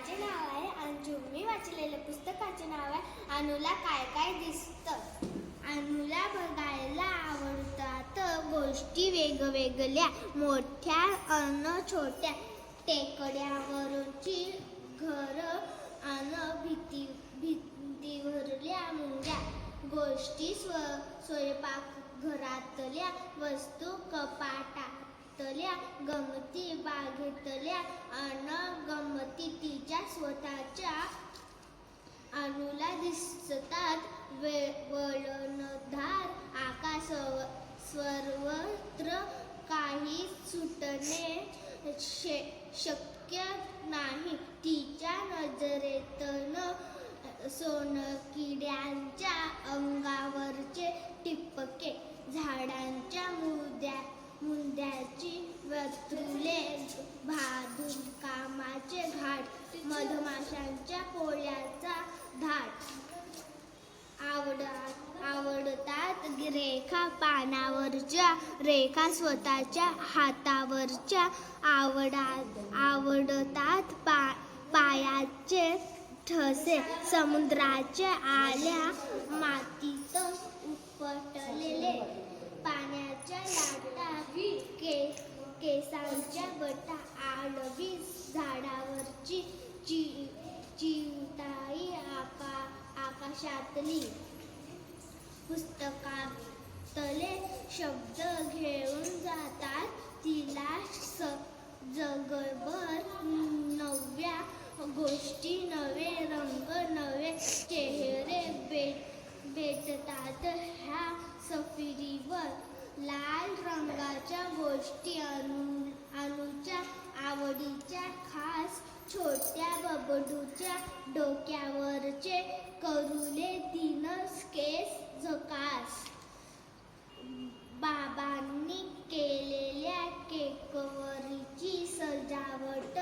माझे नाव आहे अंजू. मी वाचलेलं पुस्तकाचे नाव आहे अनुला काय काय दिसतं. अनुला बघायला आवडतात गोष्टी वेगवेगळ्या, मोठ्या अन छोट्या, टेकड्यावरची घर अन भिंतीवरल्या मुंग्या, गोष्टी स्वयंपाकघरातल्या वस्तू, कपाटातल्या गमती, बागेतल्या अन गमती तिच्या स्वतःच्या. अनुला दिसतात वळणदार आकाश, सर्वत्र काही सुटणे शक्य नाही तिच्या नजरेतन. सोनकिड्यांच्या अंगावरचे टिपके, झाडांच्या मुंद्याची वक्तुले, कामाचे घाट, मधमाशांच्या पोळ्याचा धाट. आवडतात रेखा पानावरच्या, रेखा स्वतःच्या हातावरच्या. आवडतात पायाचे ठसे, समुद्राच्या आल्या मातीत उपटलेले, पाण्याच्या लाटा, केसांच्या बटा, आडवी झाडावरची चिवटाई, आकाशातली. पुस्तकातले शब्द घेऊन जातात तिला जगभर. नव्या गोष्टी, नवे रंग, नवे चेहरे भेटतात ह्या सफरीवर. लाल रंगाच्या गोष्टी अनुच्या आवडीच्या खास, छोट्या बबडूच्या डोक्यावरचे करुले तीन केस झकास. बाबांनी केलेल्या केकवरची सजावट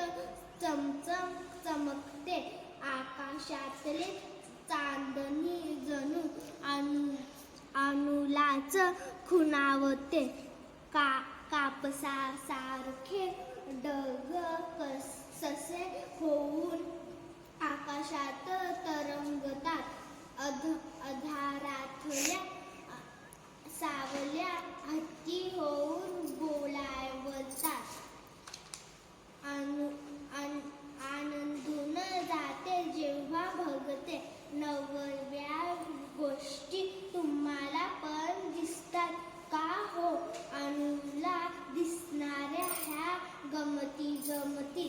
चमचम चमकते, आकाशातले चांदणी जणू अनुलाच खुणावते. कापसासारखे ढग ससे होऊन आकाशात तरंगतात, अंधारातल्या सावल्या हत्ती होऊन बोलावतात. आनंदून जाते जेव्हा बघते नव्या गोष्टी. तुम्हाला पण दिसतात का हो अनुला दिसणाऱ्या ह्या गमती जमती.